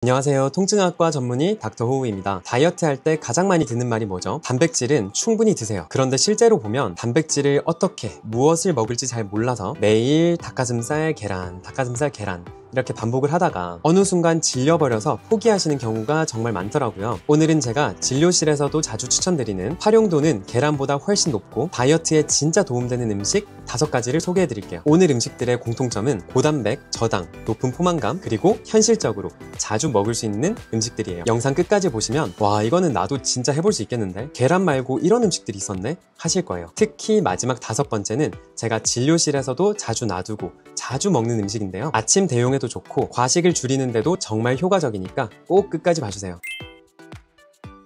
안녕하세요. 통증학과 전문의 닥터 호우입니다. 다이어트 할 때 가장 많이 듣는 말이 뭐죠? 단백질은 충분히 드세요. 그런데 실제로 보면 단백질을 어떻게, 무엇을 먹을지 잘 몰라서 매일 닭가슴살, 계란, 닭가슴살, 계란 이렇게 반복을 하다가 어느 순간 질려버려서 포기하시는 경우가 정말 많더라고요. 오늘은 제가 진료실에서도 자주 추천드리는 활용도는 계란보다 훨씬 높고 다이어트에 진짜 도움되는 음식 5가지를 소개해드릴게요. 오늘 음식들의 공통점은 고단백, 저당, 높은 포만감, 그리고 현실적으로 자주 먹을 수 있는 음식들이에요. 영상 끝까지 보시면 와, 이거는 나도 진짜 해볼 수 있겠는데? 계란 말고 이런 음식들이 있었네? 하실 거예요. 특히 마지막 5번째는 제가 진료실에서도 자주 놔두고 자주 먹는 음식인데요. 아침 대용에도 좋고 과식을 줄이는데도 정말 효과적이니까 꼭 끝까지 봐주세요.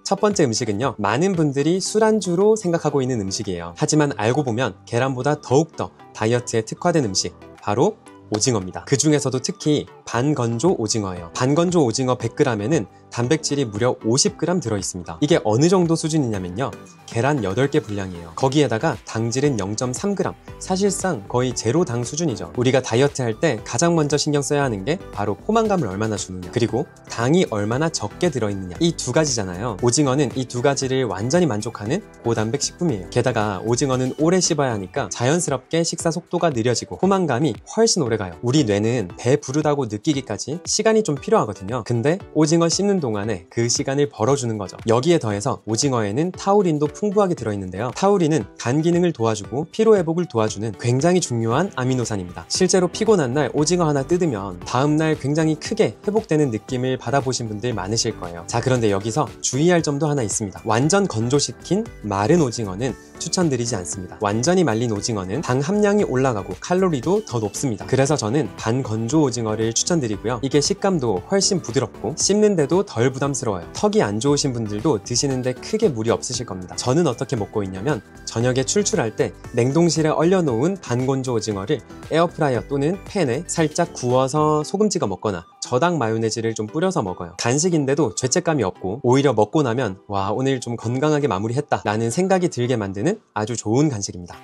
첫 번째 음식은요, 많은 분들이 술안주로 생각하고 있는 음식이에요. 하지만 알고 보면 계란보다 더욱더 다이어트에 특화된 음식, 바로 오징어입니다. 그 중에서도 특히 반건조 오징어예요. 반건조 오징어 100g에는 단백질이 무려 50g 들어있습니다. 이게 어느 정도 수준이냐면요, 계란 8개 분량이에요. 거기에다가 당질은 0.3g, 사실상 거의 제로 당 수준이죠. 우리가 다이어트 할 때 가장 먼저 신경 써야 하는 게 바로 포만감을 얼마나 주느냐, 그리고 당이 얼마나 적게 들어있느냐, 이 2가지잖아요. 오징어는 이 2가지를 완전히 만족하는 고단백 식품이에요. 게다가 오징어는 오래 씹어야 하니까 자연스럽게 식사 속도가 느려지고 포만감이 훨씬 오래가요. 우리 뇌는 배 부르다고 느끼기까지 시간이 좀 필요하거든요. 근데 오징어 씹는 동안에 그 시간을 벌어주는 거죠. 여기에 더해서 오징어에는 타우린도 풍부하게 들어있는데요. 타우린은 간 기능을 도와주고 피로 회복을 도와주는 굉장히 중요한 아미노산입니다. 실제로 피곤한 날 오징어 하나 뜯으면 다음날 굉장히 크게 회복되는 느낌을 받아보신 분들 많으실 거예요. 자, 그런데 여기서 주의할 점도 하나 있습니다. 완전 건조시킨 마른 오징어는 추천드리지 않습니다. 완전히 말린 오징어는 당 함량이 올라가고 칼로리도 더 높습니다. 그래서 저는 반건조 오징어를 추천드리고요. 이게 식감도 훨씬 부드럽고 씹는데도 덜 부담스러워요. 턱이 안 좋으신 분들도 드시는데 크게 무리 없으실 겁니다. 저는 어떻게 먹고 있냐면, 저녁에 출출할 때 냉동실에 얼려놓은 반건조 오징어를 에어프라이어 또는 팬에 살짝 구워서 소금 찍어 먹거나 저당 마요네즈를 좀 뿌려서 먹어요. 간식인데도 죄책감이 없고 오히려 먹고 나면 와, 오늘 좀 건강하게 마무리했다 라는 생각이 들게 만드는 아주 좋은 간식입니다.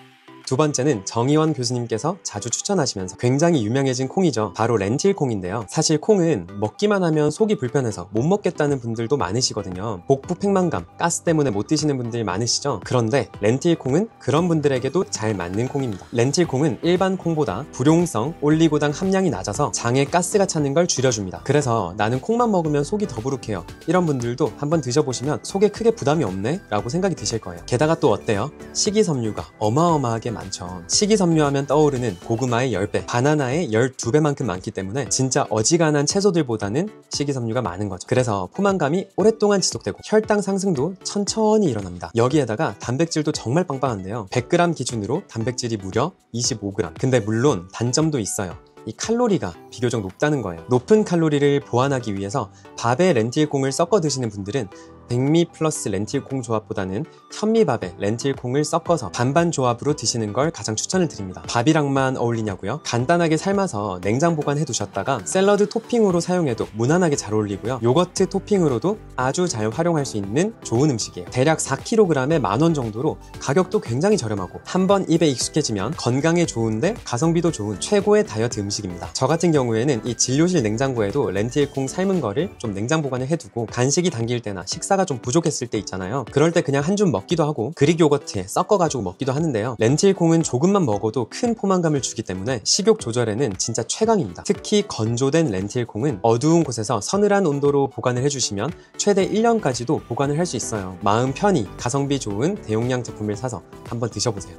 두 번째는 정의원 교수님께서 자주 추천하시면서 굉장히 유명해진 콩이죠. 바로 렌틸콩인데요. 사실 콩은 먹기만 하면 속이 불편해서 못 먹겠다는 분들도 많으시거든요. 복부 팽만감, 가스 때문에 못 드시는 분들 많으시죠? 그런데 렌틸콩은 그런 분들에게도 잘 맞는 콩입니다. 렌틸콩은 일반 콩보다 불용성 올리고당 함량이 낮아서 장에 가스가 차는 걸 줄여줍니다. 그래서 나는 콩만 먹으면 속이 더부룩해요, 이런 분들도 한번 드셔보시면 속에 크게 부담이 없네 라고 생각이 드실 거예요. 게다가 또 어때요? 식이섬유가 어마어마하게 많죠. 식이섬유하면 떠오르는 고구마의 10배, 바나나의 12배만큼 많기 때문에 진짜 어지간한 채소들보다는 식이섬유가 많은 거죠. 그래서 포만감이 오랫동안 지속되고 혈당 상승도 천천히 일어납니다. 여기에다가 단백질도 정말 빵빵한데요. 100g 기준으로 단백질이 무려 25g. 근데 물론 단점도 있어요. 이 칼로리가 비교적 높다는 거예요. 높은 칼로리를 보완하기 위해서 밥에 렌틸콩을 섞어 드시는 분들은 백미 플러스 렌틸콩 조합보다는 현미밥에 렌틸콩을 섞어서 반반 조합으로 드시는 걸 가장 추천을 드립니다. 밥이랑만 어울리냐고요? 간단하게 삶아서 냉장 보관해 두셨다가 샐러드 토핑으로 사용해도 무난하게 잘 어울리고요. 요거트 토핑으로도 아주 잘 활용할 수 있는 좋은 음식이에요. 대략 4kg에 10,000원 정도로 가격도 굉장히 저렴하고 한번 입에 익숙해지면 건강에 좋은데 가성비도 좋은 최고의 다이어트 음식입니다. 저 같은 경우에는 이 진료실 냉장고에도 렌틸콩 삶은 거를 좀 냉장 보관을 해두고 간식이 당길 때나 식사가 좀 부족했을 때 있잖아요. 그럴 때 그냥 한 줌 먹기도 하고 그릭 요거트에 섞어가지고 먹기도 하는데요. 렌틸콩은 조금만 먹어도 큰 포만감을 주기 때문에 식욕 조절에는 진짜 최강입니다. 특히 건조된 렌틸콩은 어두운 곳에서 서늘한 온도로 보관을 해주시면 최대 1년까지도 보관을 할 수 있어요. 마음 편히 가성비 좋은 대용량 제품을 사서 한번 드셔보세요.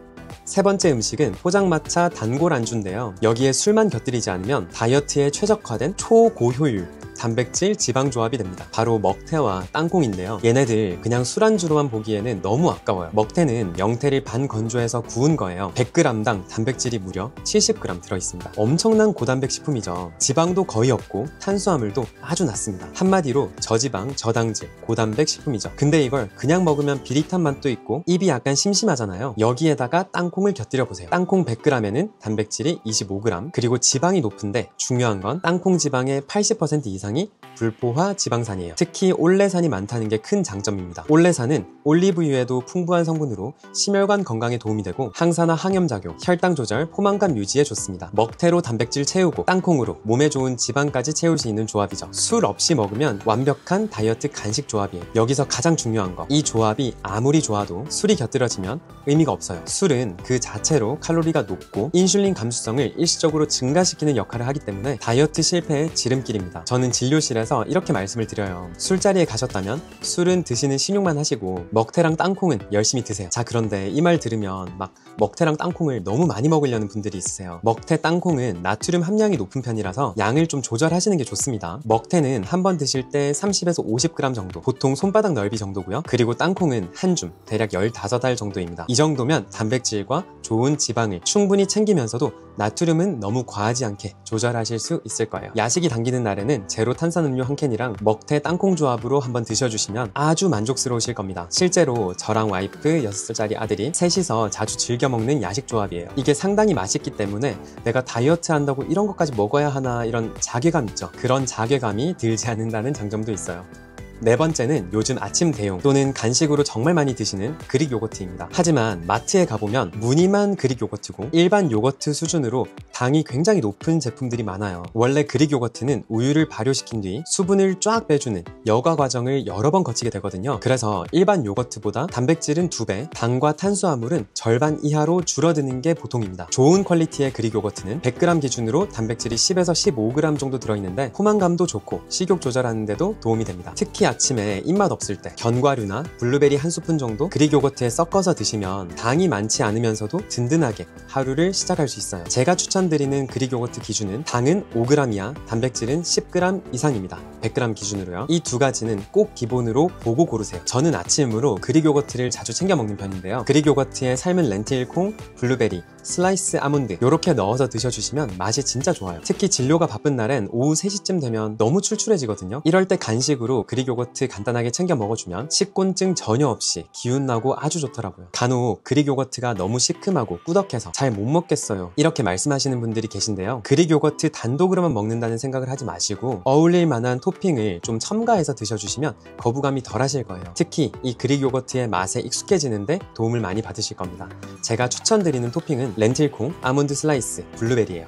세 번째 음식은 포장마차 단골 안주인데요. 여기에 술만 곁들이지 않으면 다이어트에 최적화된 초고효율 단백질 지방 조합이 됩니다. 바로 먹태와 땅콩인데요. 얘네들 그냥 술안주로만 보기에는 너무 아까워요. 먹태는 명태를 반건조해서 구운 거예요. 100g당 단백질이 무려 70g 들어있습니다. 엄청난 고단백 식품이죠. 지방도 거의 없고 탄수화물도 아주 낮습니다. 한마디로 저지방, 저당질, 고단백 식품이죠. 근데 이걸 그냥 먹으면 비릿한 맛도 있고 입이 약간 심심하잖아요. 여기에다가 땅콩을 곁들여 보세요. 땅콩 100g에는 단백질이 25g, 그리고 지방이 높은데 중요한 건 땅콩 지방의 80% 이상이 불포화 지방산이에요. 특히 올레산이 많다는 게 큰 장점입니다. 올레산은 올리브유에도 풍부한 성분으로 심혈관 건강에 도움이 되고 항산화 항염작용, 혈당 조절, 포만감 유지에 좋습니다. 먹태로 단백질 채우고 땅콩으로 몸에 좋은 지방까지 채울 수 있는 조합이죠. 술 없이 먹으면 완벽한 다이어트 간식 조합이에요. 여기서 가장 중요한 거, 이 조합이 아무리 좋아도 술이 곁들여지면 의미가 없어요. 술은 그 자체로 칼로리가 높고 인슐린 감수성을 일시적으로 증가시키는 역할을 하기 때문에 다이어트 실패의 지름길입니다. 저는 진료실에서 이렇게 말씀을 드려요. 술자리에 가셨다면 술은 드시는 신용만 하시고 먹태랑 땅콩은 열심히 드세요. 자, 그런데 이 말 들으면 막 먹태랑 땅콩을 너무 많이 먹으려는 분들이 있으세요. 먹태, 땅콩은 나트륨 함량이 높은 편이라서 양을 좀 조절하시는 게 좋습니다. 먹태는 한 번 드실 때 30에서 50g 정도, 보통 손바닥 넓이 정도고요. 그리고 땅콩은 한 줌, 대략 15알 정도입니다. 이 정도면 단백질과 좋은 지방을 충분히 챙기면서도 나트륨은 너무 과하지 않게 조절하실 수 있을 거예요. 야식이 당기는 날에는 제로 탄산음료 한 캔이랑 먹태 땅콩 조합으로 한번 드셔주시면 아주 만족스러우실 겁니다. 실제로 저랑 와이프 6살짜리 아들이 셋이서 자주 즐겨 먹는 야식 조합이에요. 이게 상당히 맛있기 때문에 내가 다이어트 한다고 이런 것까지 먹어야 하나, 이런 자괴감 있죠. 그런 자괴감이 들지 않는다는 장점도 있어요. 네 번째는 요즘 아침 대용 또는 간식으로 정말 많이 드시는 그릭 요거트입니다. 하지만 마트에 가보면 무늬만 그릭 요거트고 일반 요거트 수준으로 당이 굉장히 높은 제품들이 많아요. 원래 그릭 요거트는 우유를 발효시킨 뒤 수분을 쫙 빼주는 여과 과정을 여러 번 거치게 되거든요. 그래서 일반 요거트보다 단백질은 2배, 당과 탄수화물은 절반 이하로 줄어드는 게 보통입니다. 좋은 퀄리티의 그릭 요거트는 100g 기준으로 단백질이 10에서 15g 정도 들어있는데 포만감도 좋고 식욕 조절하는 데도 도움이 됩니다. 특히 아침에 입맛 없을 때 견과류나 블루베리 한 스푼 정도 그릭 요거트에 섞어서 드시면 당이 많지 않으면서도 든든하게 하루를 시작할 수 있어요. 제가 추천드리는 그릭 요거트 기준은 당은 5g 이하, 단백질은 10g 이상입니다. 100g 기준으로요. 이 두 가지는 꼭 기본으로 보고 고르세요. 저는 아침으로 그릭 요거트를 자주 챙겨 먹는 편인데요. 그릭 요거트에 삶은 렌틸콩, 블루베리, 슬라이스 아몬드 이렇게 넣어서 드셔주시면 맛이 진짜 좋아요. 특히 진료가 바쁜 날엔 오후 3시쯤 되면 너무 출출해지거든요. 이럴 때 간식으로 그릭 요거트 간단하게 챙겨 먹어주면 식곤증 전혀 없이 기운나고 아주 좋더라고요. 간혹 그릭 요거트가 너무 시큼하고 꾸덕해서 잘 못 먹겠어요, 이렇게 말씀하시는 분들이 계신데요. 그릭 요거트 단독으로만 먹는다는 생각을 하지 마시고 어울릴 만한 토핑을 좀 첨가해서 드셔주시면 거부감이 덜 하실 거예요. 특히 이 그릭 요거트의 맛에 익숙해지는데 도움을 많이 받으실 겁니다. 제가 추천드리는 토핑은 렌틸콩, 아몬드 슬라이스, 블루베리예요.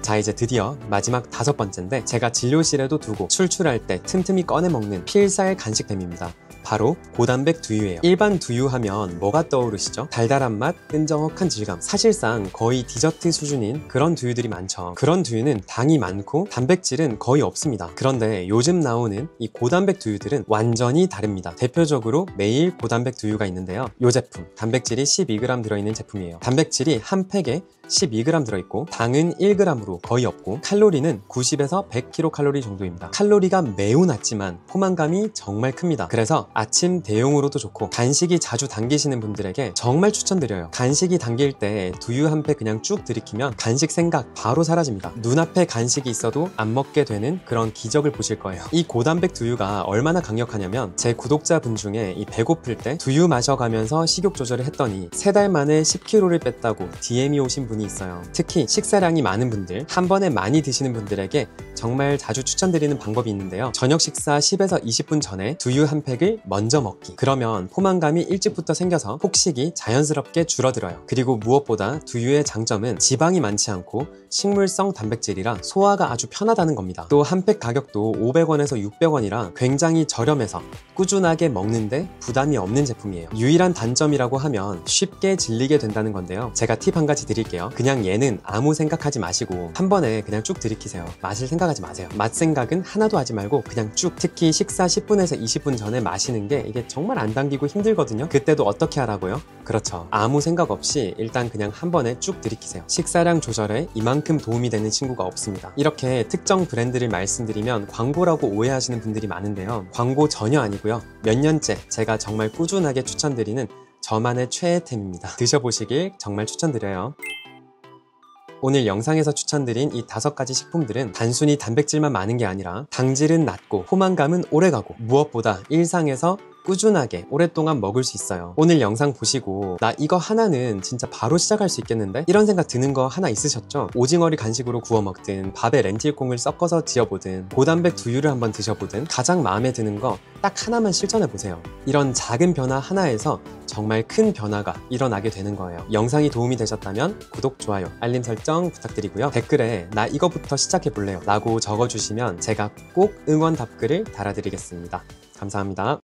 자, 이제 드디어 마지막 5번째인데 제가 진료실에도 두고 출출할 때 틈틈이 꺼내 먹는 필살 간식템입니다. 바로 고단백 두유예요. 일반 두유 하면 뭐가 떠오르시죠? 달달한 맛, 끈적한 질감. 사실상 거의 디저트 수준인 그런 두유들이 많죠. 그런 두유는 당이 많고 단백질은 거의 없습니다. 그런데 요즘 나오는 이 고단백 두유들은 완전히 다릅니다. 대표적으로 매일 고단백 두유가 있는데요. 이 제품 단백질이 12g 들어있는 제품이에요. 단백질이 한 팩에 12g 들어있고 당은 1g으로 거의 없고 칼로리는 90에서 100kcal 정도입니다. 칼로리가 매우 낮지만 포만감이 정말 큽니다. 그래서 아침 대용으로도 좋고 간식이 자주 당기시는 분들에게 정말 추천드려요. 간식이 당길 때 두유 한 팩 그냥 쭉 들이키면 간식 생각 바로 사라집니다. 눈앞에 간식이 있어도 안 먹게 되는 그런 기적을 보실 거예요. 이 고단백 두유가 얼마나 강력하냐면 제 구독자분 중에 이 배고플 때 두유 마셔가면서 식욕 조절을 했더니 3달 만에 10kg를 뺐다고 DM이 오신 분이 있어요. 특히 식사량이 많은 분들, 한 번에 많이 드시는 분들에게 정말 자주 추천드리는 방법이 있는데요. 저녁 식사 10에서 20분 전에 두유 한 팩을 먼저 먹기. 그러면 포만감이 일찍부터 생겨서 폭식이 자연스럽게 줄어들어요. 그리고 무엇보다 두유의 장점은 지방이 많지 않고 식물성 단백질이라 소화가 아주 편하다는 겁니다. 또 한 팩 가격도 500원에서 600원이라 굉장히 저렴해서 꾸준하게 먹는데 부담이 없는 제품이에요. 유일한 단점이라고 하면 쉽게 질리게 된다는 건데요. 제가 팁 한 가지 드릴게요. 그냥 얘는 아무 생각하지 마시고 한 번에 그냥 쭉 들이키세요. 마실 생각하지 마세요. 맛 생각은 하나도 하지 말고 그냥 쭉. 특히 식사 10분에서 20분 전에 마시는 게 이게 정말 안 당기고 힘들거든요. 그때도 어떻게 하라고요? 그렇죠. 아무 생각 없이 일단 그냥 한 번에 쭉 들이키세요. 식사량 조절에 이만큼 도움이 되는 친구가 없습니다. 이렇게 특정 브랜드를 말씀드리면 광고라고 오해하시는 분들이 많은데요. 광고 전혀 아니고요. 몇 년째 제가 정말 꾸준하게 추천드리는 저만의 최애템입니다. 드셔보시길 정말 추천드려요. 오늘 영상에서 추천드린 이 5가지 식품들은 단순히 단백질만 많은 게 아니라 당질은 낮고 포만감은 오래가고 무엇보다 일상에서 꾸준하게 오랫동안 먹을 수 있어요. 오늘 영상 보시고 나 이거 하나는 진짜 바로 시작할 수 있겠는데? 이런 생각 드는 거 하나 있으셨죠? 오징어를 간식으로 구워 먹든 밥에 렌틸콩을 섞어서 지어보든 고단백 두유를 한번 드셔보든 가장 마음에 드는 거 딱 하나만 실천해보세요. 이런 작은 변화 하나에서 정말 큰 변화가 일어나게 되는 거예요. 영상이 도움이 되셨다면 구독, 좋아요, 알림 설정 부탁드리고요. 댓글에 나 이거부터 시작해볼래요 라고 적어주시면 제가 꼭 응원 답글을 달아드리겠습니다. 감사합니다.